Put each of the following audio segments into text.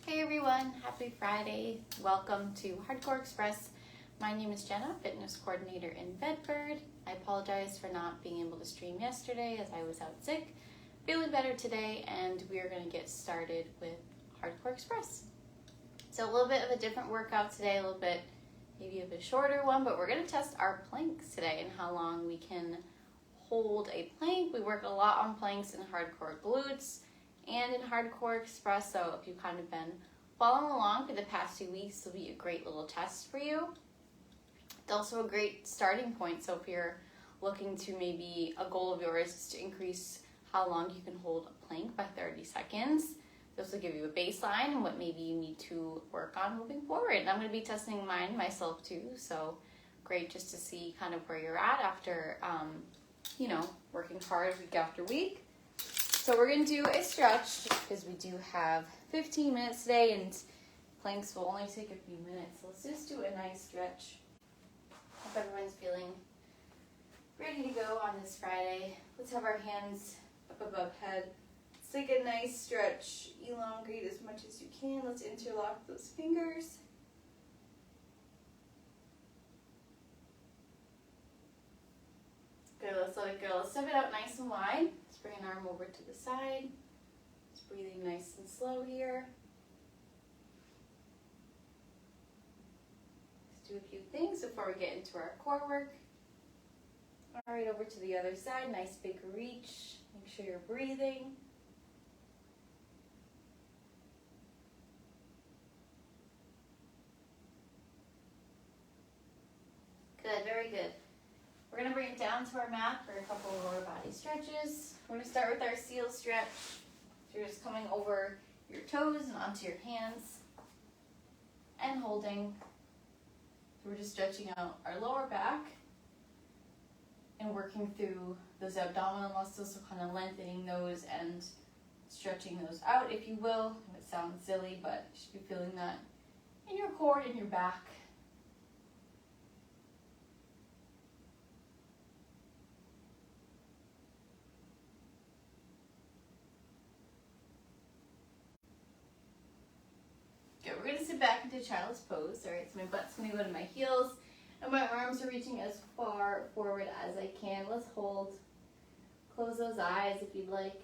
Hey everyone, happy Friday. Welcome to Hardcore Express. My name is Jenna, fitness coordinator in Bedford. I apologize for not being able to stream yesterday as I was out sick. Feeling better today, and we are going to get started with Hardcore Express. So a little bit of a different workout today, a little bit maybe of a shorter one, but we're going to test our planks today and how long we can hold a plank. We work a lot on planks in Hardcore Glutes and in Hardcore Express, so if you've kind of been following along for the past 2 weeks, this will be a great little test for you. It's also a great starting point, so if you're looking to maybe a goal of yours is to increase how long you can hold a plank by 30 seconds. This will give you a baseline and what maybe you need to work on moving forward. And I'm going to be testing mine myself too, so great just to see kind of where you're at after, working hard week after week. So we're going to do a stretch because we do have 15 minutes today and planks will only take a few minutes. So let's just do a nice stretch. Hope everyone's feeling ready to go on this Friday. Let's have our hands up above head. Let's take a nice stretch. Elongate as much as you can. Let's interlock those fingers. Good, let's let it go. Let's step it out nice and wide. Let's bring an arm over to the side. Just breathing nice and slow here. Let's do a few things before we get into our core work. All right, over to the other side. Nice big reach. Make sure you're breathing. Good, very good. We're going to bring it down to our mat for a couple of lower body stretches. We're going to start with our seal stretch. So you're just coming over your toes and onto your hands and holding. So we're just stretching out our lower back and working through those abdominal muscles, so kind of lengthening those and stretching those out, if you will. It sounds silly, but you should be feeling that in your core and your back. We're going to sit back into child's pose. All right, so my butt's going to go to my heels, and my arms are reaching as far forward as I can. Let's hold. Close those eyes if you'd like.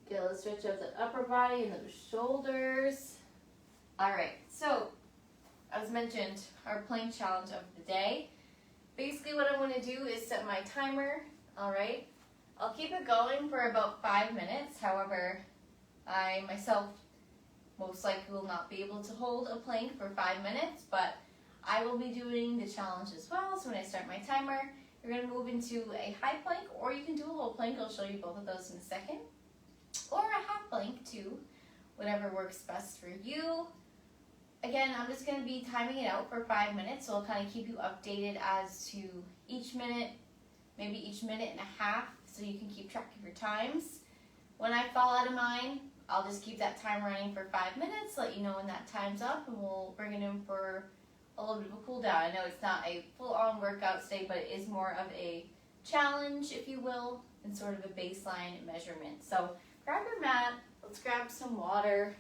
Good, let's stretch out the upper body and those shoulders. All right, so as mentioned, our plank challenge of the day. Basically what I'm going to do is set my timer, all right? I'll keep it going for about 5 minutes. However, I myself most likely will not be able to hold a plank for 5 minutes, but I will be doing the challenge as well. So when I start my timer, you're going to move into a high plank, or you can do a low plank. I'll show you both of those in a second. Or a half plank too, whatever works best for you. Again, I'm just going to be timing it out for 5 minutes, so I'll kind of keep you updated as to each minute, maybe each minute and a half, so you can keep track of your times. When I fall out of mine, I'll just keep that time running for 5 minutes, let you know when that time's up, and we'll bring it in for a little bit of a cool down. I know it's not a full-on workout today, but it is more of a challenge, if you will, and sort of a baseline measurement. So grab your mat, let's grab some water.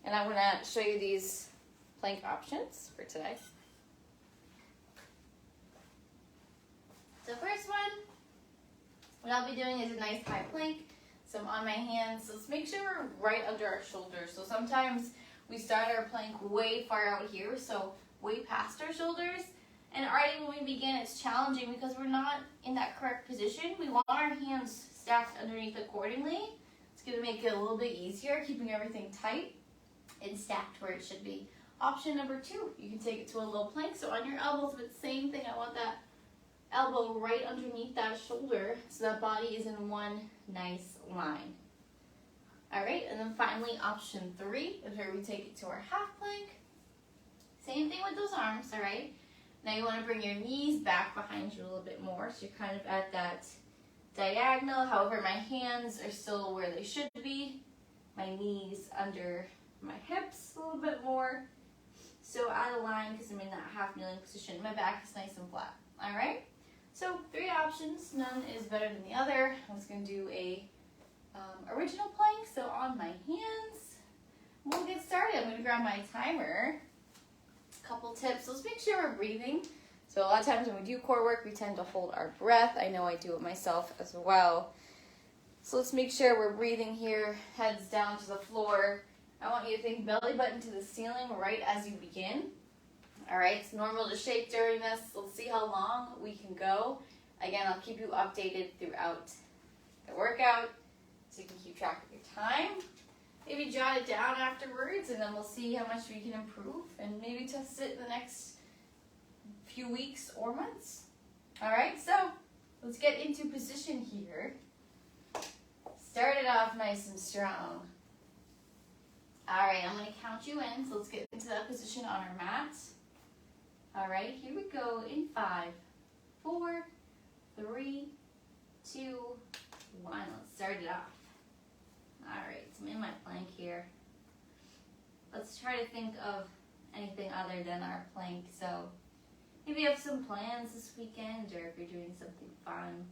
And I'm going to show you these plank options for today. So first one, what I'll be doing is a nice high plank. So I'm on my hands. So let's make sure we're right under our shoulders. So sometimes we start our plank way far out here, so way past our shoulders. And already when we begin, it's challenging because we're not in that correct position. We want our hands stacked underneath accordingly. It's going to make it a little bit easier, keeping everything tight and stacked where it should be. Option number 2, you can take it to a low plank. So on your elbows, but same thing, I want that elbow right underneath that shoulder so that body is in one nice line. All right, and then finally option 3 is where we take it to our half plank. Same thing with those arms, all right? Now you want to bring your knees back behind you a little bit more, so you're kind of at that diagonal. However, my hands are still where they should be. My knees under my hips a little bit more. so out of line because I'm in that half kneeling position. My back is nice and flat. All right. So 3 options. None is better than the other. I was going to do a original plank. So on my hands, we'll get started. I'm going to grab my timer. A couple tips. Let's make sure we're breathing. So a lot of times when we do core work, we tend to hold our breath. I know I do it myself as well. So let's make sure we're breathing here, heads down to the floor. I want you to think belly button to the ceiling right as you begin. All right, it's normal to shake during this. Let's see how long we can go. Again, I'll keep you updated throughout the workout so you can keep track of your time. Maybe jot it down afterwards, and then we'll see how much we can improve and maybe test it in the next few weeks or months. All right, so let's get into position here. Start it off nice and strong. All right, I'm going to count you in, so let's get into that position on our mat. All right, here we go in 5, 4, 3, 2, 1. Let's start it off. All right, so I'm in my plank here. Let's try to think of anything other than our plank. So maybe you have some plans this weekend, or if you're doing something fun,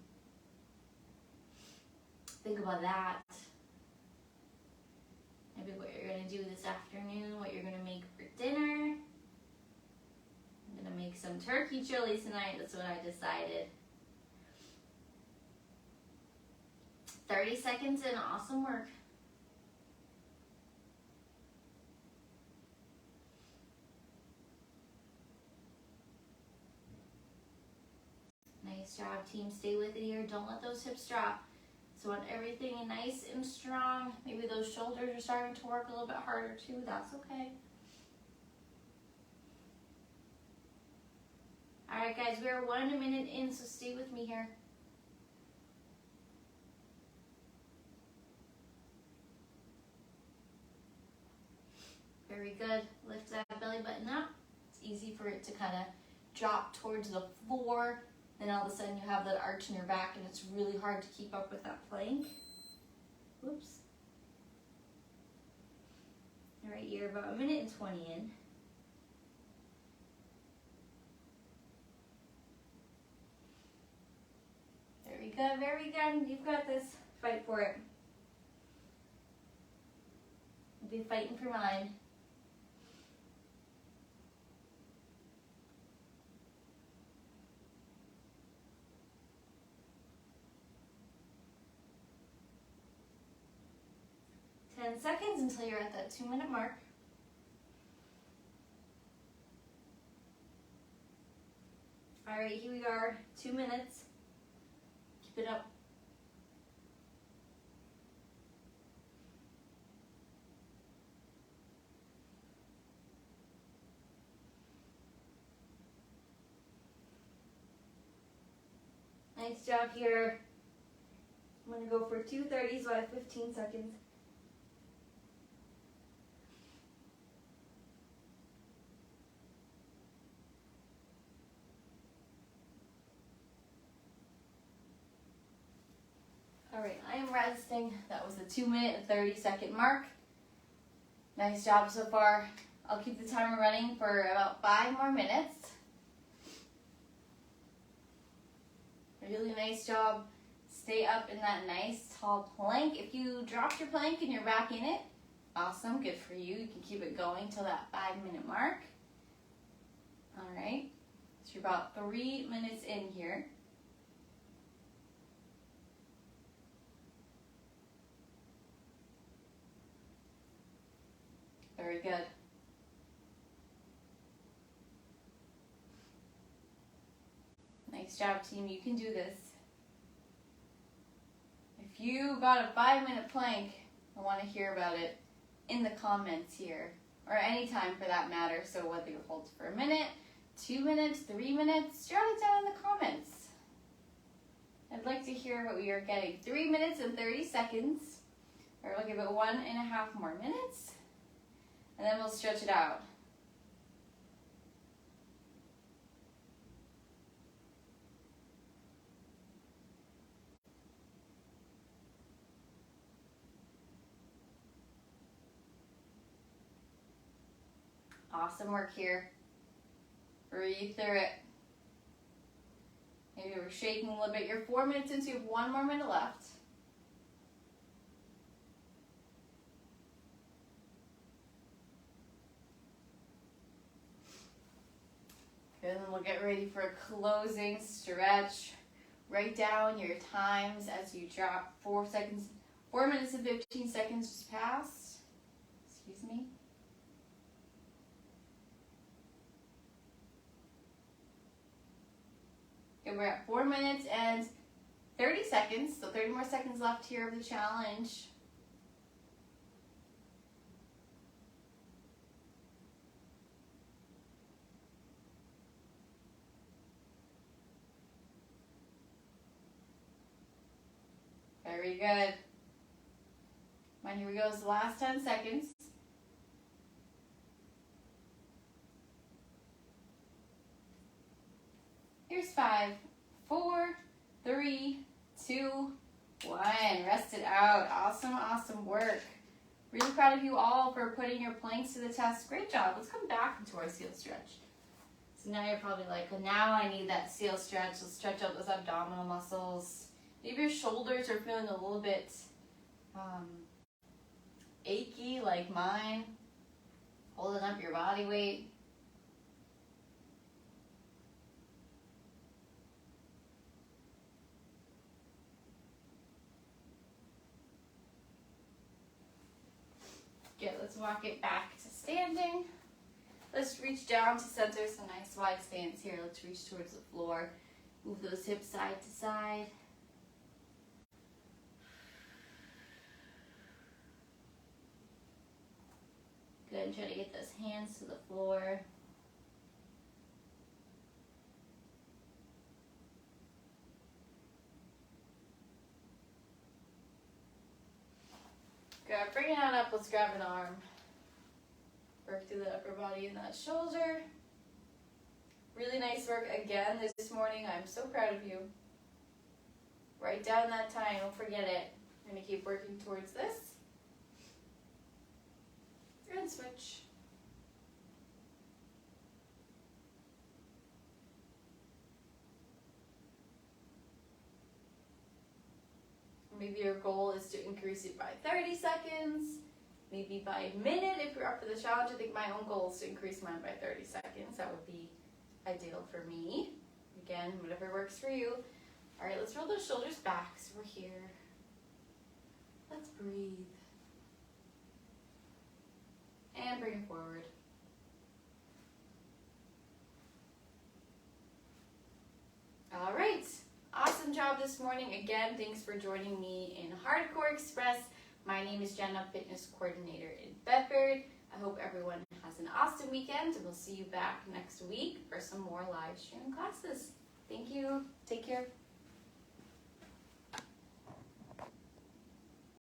think about that. Maybe what you're going to do this afternoon, what you're going to make for dinner. I'm going to make some turkey chili tonight. That's what I decided. 30 seconds in. Awesome work. Nice job, team. Stay with it here. Don't let those hips drop. So want everything nice and strong. Maybe those shoulders are starting to work a little bit harder too. That's okay. All right, guys, we are 1 minute in, so stay with me here. Very good. Lift that belly button up. It's easy for it to kind of drop towards the floor. Then all of a sudden you have that arch in your back, and it's really hard to keep up with that plank. Whoops. All right, you're about 1 minute and 20 in. Very good, very good. You've got this. Fight for it. I'll be fighting for mine. Seconds until you're at that 2-minute mark. All right, here we are, 2 minutes. Keep it up. Nice job here. I'm going to go for 2:30, so I have 15 seconds. All right, I am resting. That was the 2-minute and 30-second mark. Nice job so far. I'll keep the timer running for about 5 more minutes. Really nice job. Stay up in that nice tall plank. If you dropped your plank and you're back in it, awesome, good for you. You can keep it going till that 5-minute mark. All right, so you're about 3 minutes in here. Very good. Nice job, team. You can do this. If you got a 5-minute plank, I want to hear about it in the comments here, or anytime for that matter. So whether you hold for 1 minute, 2 minutes, 3 minutes, jot it down in the comments. I'd like to hear what we are getting. 3 minutes and 30 seconds. Or we'll give it 1.5 more minutes. And then we'll stretch it out. Awesome work here. Breathe through it. Maybe we're shaking a little bit. You're 4 minutes into, you have 1 more minute left. Good, and then we'll get ready for a closing stretch. Write down your times as you drop 4 seconds. 4 minutes and 15 seconds just passed. Excuse me. Okay, we're at 4 minutes and 30 seconds, so 30 more seconds left here of the challenge. Very good. And here we go, it's the last 10 seconds. Here's 5, 4, 3, 2, 1. Rest it out. Awesome, awesome work. Really proud of you all for putting your planks to the test. Great job. Let's come back into our seal stretch. So now you're probably like, well, now I need that seal stretch. Let's stretch out those abdominal muscles. Maybe your shoulders are feeling a little bit achy like mine. Holding up your body weight. Good, let's walk it back to standing. Let's reach down to center, so nice wide stance here. Let's reach towards the floor. Move those hips side to side. Good, and try to get those hands to the floor. Good, bring it on up, let's grab an arm. Work through the upper body and that shoulder. Really nice work again this morning. I'm so proud of you. Write down that time, don't forget it. We're gonna keep working towards this. And switch. Maybe your goal is to increase it by 30 seconds, maybe by a minute if you're up for the challenge. I think my own goal is to increase mine by 30 seconds. That would be ideal for me. Again, whatever works for you. All right, let's roll those shoulders back so we're here. Let's breathe. And bring it forward. All right, awesome job this morning. Again, thanks for joining me in Hardcore Express. My name is Jenna, fitness coordinator in Bedford. I hope everyone has an awesome weekend, and we'll see you back next week for some more live stream classes. Thank you. Take care.